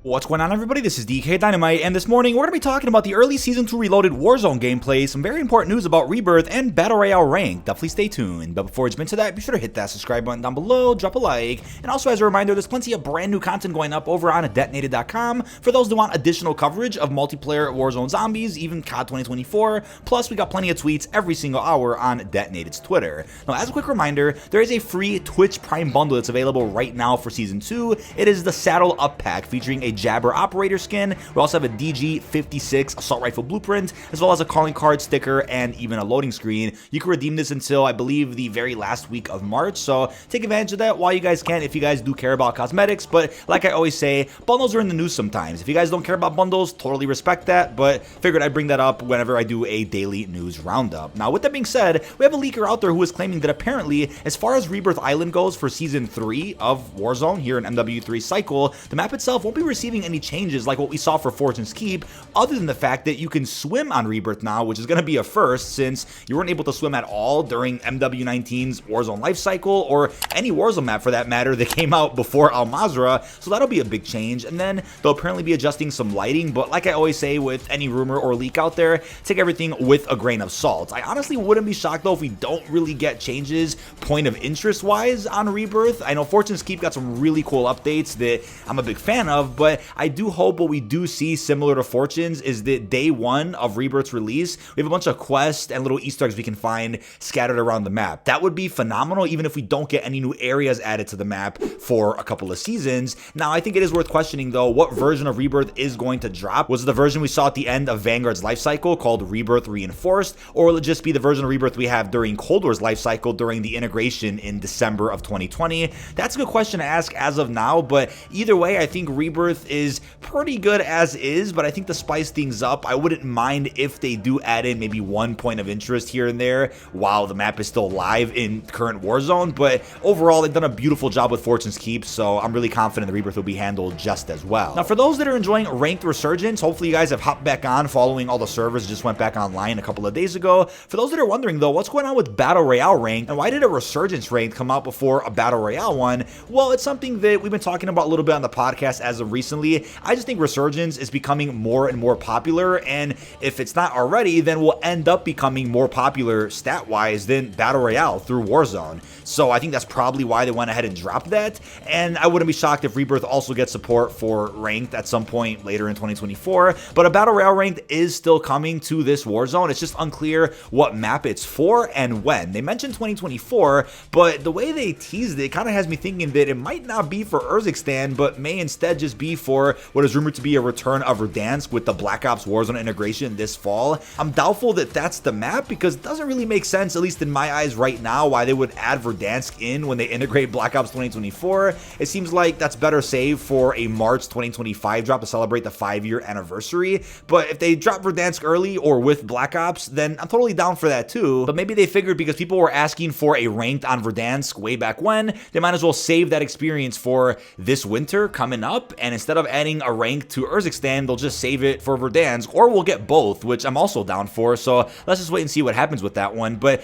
What's going on, everybody? This is dkdynamite, and this morning we're going to be talking about the early Season 2 Reloaded Warzone gameplay, some very important news about Rebirth, and Battle Royale rank. Definitely stay tuned. But before we jump into that, be sure to hit that subscribe button down below, drop a like, and also as a reminder, there's plenty of brand new content going up over on dkdynamite.com for those who want additional coverage of multiplayer Warzone zombies, even COD 2024. Plus, we got plenty of tweets every single hour on Detonated's Twitter. Now, as a quick reminder, there is a free Twitch Prime bundle that's available right now for Season 2. It is the Saddle Up Pack, featuring a Jabber operator skin. We also have a DG56 assault rifle blueprint, as well as a calling card sticker and even a loading screen. You can redeem this until I believe the very last week of March, so take advantage of that while you guys can if you guys do care about cosmetics. But like I always say, bundles are in the news sometimes. If you guys don't care about bundles, totally respect that, but figured I'd bring that up whenever I do a daily news roundup. Now, with that being said, we have a leaker out there who is claiming that apparently, as far as Rebirth Island goes for Season 3 of Warzone here in MW3 cycle, the map itself won't be receiving any changes like what we saw for Fortune's Keep, other than the fact that you can swim on Rebirth now, which is going to be a first since you weren't able to swim at all during MW19's Warzone life cycle, or any Warzone map for that matter that came out before Al Mazrah, so that'll be a big change. And then they'll apparently be adjusting some lighting, but like I always say with any rumor or leak out there, take everything with a grain of salt. I honestly wouldn't be shocked though if we don't really get changes point of interest wise on Rebirth. I know Fortune's Keep got some really cool updates that I'm a big fan of, but I do hope what we do see similar to Fortune's is that day one of Rebirth's release, we have a bunch of quests and little Easter eggs we can find scattered around the map. That would be phenomenal, even if we don't get any new areas added to the map for a couple of seasons. Now, I think it is worth questioning though, what version of Rebirth is going to drop? Was it the version we saw at the end of Vanguard's life cycle called Rebirth Reinforced, or will it just be the version of Rebirth we have during Cold War's life cycle during the integration in December of 2020? That's a good question to ask as of now, but either way, I think Rebirth is pretty good as is, but I think to spice things up, I wouldn't mind if they do add in maybe one point of interest here and there while the map is still live in current Warzone. But overall, they've done a beautiful job with Fortune's Keep, so I'm really confident the Rebirth will be handled just as well. Now, for those that are enjoying Ranked Resurgence, hopefully you guys have hopped back on following all the servers just went back online a couple of days ago. For those that are wondering though, what's going on with Battle Royale Ranked, and why did a Resurgence Ranked come out before a Battle Royale one? Well, it's something that we've been talking about a little bit on the podcast as of recently. I just think Resurgence is becoming more and more popular, and if it's not already, then will end up becoming more popular stat-wise than Battle Royale through Warzone. So I think that's probably why they went ahead and dropped that, and I wouldn't be shocked if Rebirth also gets support for Ranked at some point later in 2024, but a Battle Royale Ranked is still coming to this Warzone. It's just unclear what map it's for and when. They mentioned 2024, but the way they teased it kind of has me thinking that it might not be for Urzikstan, but may instead just be for what is rumored to be a return of Verdansk with the Black Ops Warzone integration this fall. I'm doubtful that that's the map because it doesn't really make sense, at least in my eyes right now, why they would add Verdansk in when they integrate Black Ops 2024. It seems like that's better saved for a March 2025 drop to celebrate the 5-year anniversary. But if they drop Verdansk early or with Black Ops, then I'm totally down for that too. But maybe they figured because people were asking for a Ranked on Verdansk way back when, they might as well save that experience for this winter coming up, and instead of adding a rank to Urzikstan, they'll just save it for Verdansk, or we'll get both, which I'm also down for, so let's just wait and see what happens with that one. But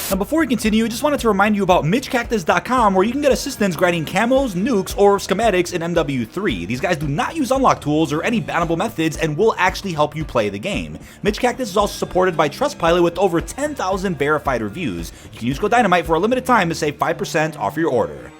now, before we continue, I just wanted to remind you about MitchCactus.com, where you can get assistance grinding camos, nukes, or schematics in MW3. These guys do not use unlock tools or any bannable methods and will actually help you play the game. Mitch Cactus is also supported by Trustpilot with over 10,000 verified reviews. You can use code Dynamite for a limited time to save 5% off your order.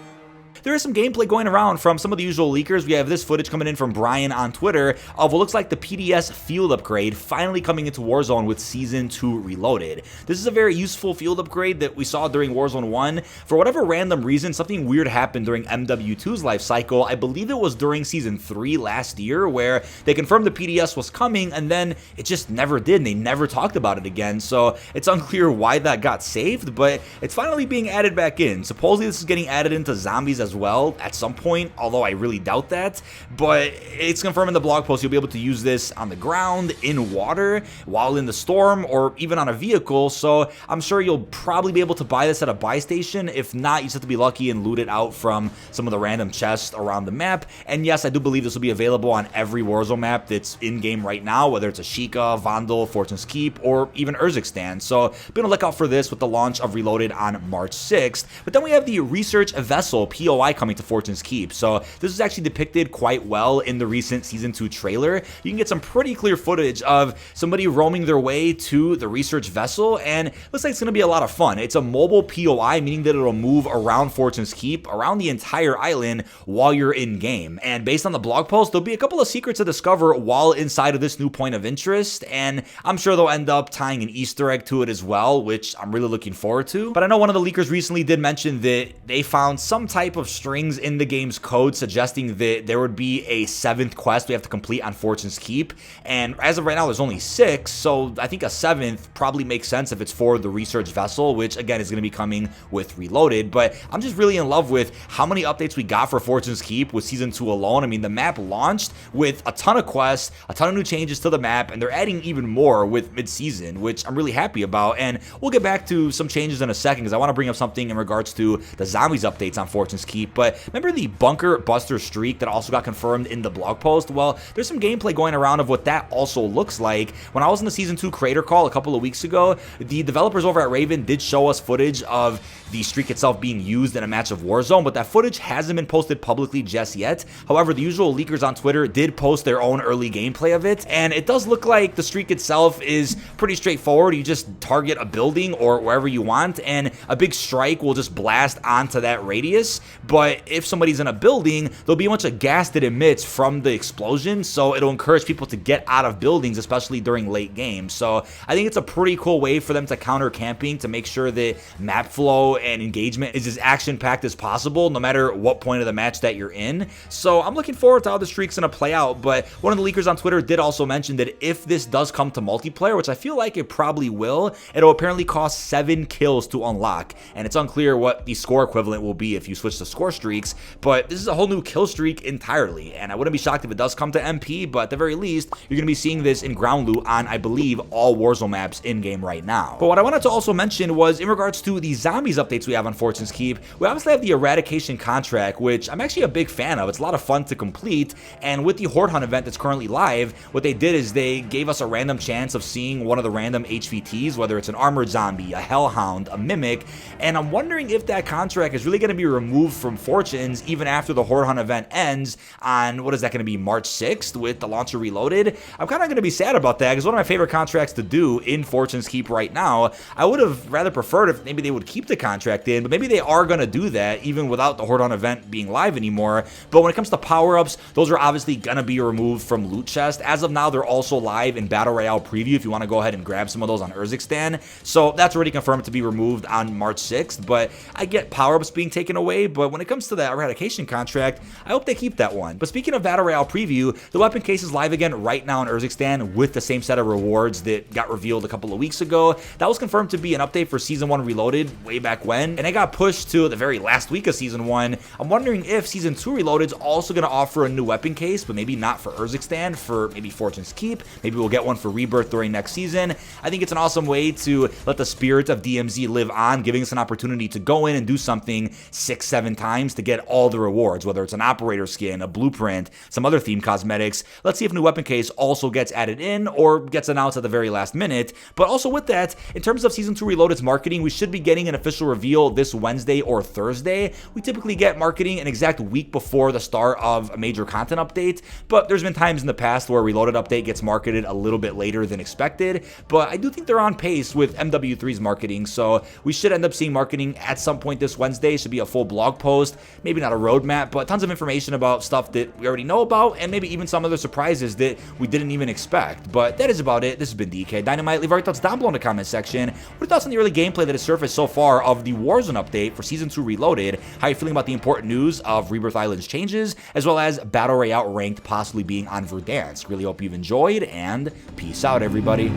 There is some gameplay going around from some of the usual leakers. We have this footage coming in from Brian on Twitter of what looks like the PDS field upgrade finally coming into Warzone with Season 2 Reloaded. This is a very useful field upgrade that we saw during Warzone 1. For whatever random reason, something weird happened during MW2's life cycle. I believe it was during Season 3 last year, where they confirmed the PDS was coming and then it just never did, and they never talked about it again. So it's unclear why that got saved, but it's finally being added back in. Supposedly this is getting added into zombies as well at some point, although I really doubt that. But it's confirmed in the blog post you'll be able to use this on the ground, in water, while in the storm, or even on a vehicle. So I'm sure you'll probably be able to buy this at a buy station. If not, you just have to be lucky and loot it out from some of the random chests around the map. And yes, I do believe this will be available on every Warzone map that's in-game right now, whether it's Ashika, Vandal, Fortune's Keep, or even Urzikstan. So be on the lookout for this with the launch of Reloaded on March 6th. But then we have the Research Vessel POI POI coming to Fortune's Keep. So this is actually depicted quite well in the recent Season 2 trailer. You can get some pretty clear footage of somebody roaming their way to the research vessel, and it looks like it's going to be a lot of fun. It's a mobile POI, meaning that it'll move around Fortune's Keep, around the entire island while you're in-game. And based on the blog post, there'll be a couple of secrets to discover while inside of this new point of interest, and I'm sure they'll end up tying an Easter egg to it as well, which I'm really looking forward to. But I know one of the leakers recently did mention that they found some type of strings in the game's code suggesting that there would be a 7th quest we have to complete on Fortune's Keep, and as of right now there's only 6, so I think a 7th probably makes sense if it's for the research vessel, which again is going to be coming with Reloaded. But I'm just really in love with how many updates we got for Fortune's Keep with Season 2 alone. I mean, the map launched with a ton of quests, a ton of new changes to the map, and they're adding even more with mid-season, which I'm really happy about. And we'll get back to some changes in a second because I want to bring up something in regards to the zombies updates on Fortune's Keep. But remember the bunker buster streak that also got confirmed in the blog post? Well, there's some gameplay going around of what that also looks like. When I was in the Season 2 creator call a couple of weeks ago, the developers over at Raven did show us footage of the streak itself being used in a match of Warzone, but that footage hasn't been posted publicly just yet. However, the usual leakers on Twitter did post their own early gameplay of it, and it does look like the streak itself is pretty straightforward. You just target a building or wherever you want, and a big strike will just blast onto that radius. But if somebody's in a building, there'll be a bunch of gas that emits from the explosion, so it'll encourage people to get out of buildings, especially during late games. So I think it's a pretty cool way for them to counter camping, to make sure that map flow and engagement is as action-packed as possible, no matter what point of the match that you're in. So I'm looking forward to how the streak's gonna play out. But one of the leakers on Twitter did also mention that if this does come to multiplayer, which I feel like it probably will, it'll apparently cost 7 kills to unlock, and it's unclear what the score equivalent will be if you switch to score streaks. But this is a whole new kill streak entirely, and I wouldn't be shocked if it does come to MP, but at the very least, you're gonna be seeing this in ground loot on, I believe, all Warzone maps in game right now. But what I wanted to also mention was in regards to the zombies updates we have on Fortune's Keep. We obviously have the eradication contract, which I'm actually a big fan of. It's a lot of fun to complete, and with the Horde Hunt event that's currently live, what they did is they gave us a random chance of seeing one of the random HVTs, whether it's an armored zombie, a hellhound, a mimic, and I'm wondering if that contract is really going to be removed from Fortune's even after the Horde Hunt event ends on, what is that going to be, March 6th with the launcher Reloaded. I'm kind of going to be sad about that because one of my favorite contracts to do in Fortune's Keep right now. I would have rather preferred if maybe they would keep the contract in, but maybe they are going to do that even without the Horde Hunt event being live anymore. But when it comes to power-ups, those are obviously going to be removed from Loot Chest. As of now, they're also live in Battle Royale Preview if you want to go ahead and grab some of those on Urzikstan. So that's already confirmed to be removed on March 6th, but I get power-ups being taken away. But when it comes to that eradication contract, I hope they keep that one. But speaking of Battle Royale Preview, the weapon case is live again right now in Urzikstan with the same set of rewards that got revealed a couple of weeks ago. That was confirmed to be an update for Season 1 Reloaded way back when, and it got pushed to the very last week of Season 1. I'm wondering if Season 2 Reloaded is also going to offer a new weapon case, but maybe not for Urzikstan, for maybe Fortune's Keep. Maybe we'll get one for Rebirth during next season. I think it's an awesome way to let the spirit of DMZ live on, giving us an opportunity to go in and do something 6-7 times to get all the rewards, whether it's an operator skin, a blueprint, some other theme cosmetics. Let's see if new weapon case also gets added in or gets announced at the very last minute. But also with that, in terms of Season 2 Reloaded's marketing, we should be getting an official reveal this Wednesday or Thursday. We typically get marketing an exact week before the start of a major content update, but there's been times in the past where Reloaded update gets marketed a little bit later than expected. But I do think they're on pace with MW3's marketing, so we should end up seeing marketing at some point this Wednesday. Should be a full blog post, maybe not a roadmap, but tons of information about stuff that we already know about, and maybe even some other surprises that we didn't even expect. But that is about it. This has been dkdynamite. Leave our thoughts down below in the comment section. What are your thoughts on the early gameplay that has surfaced so far of the Warzone update for Season 2 Reloaded? How are you feeling about the important news of Rebirth Island's changes, as well as Battle Royale ranked possibly being on Verdansk? Really hope you've enjoyed, and peace out, everybody.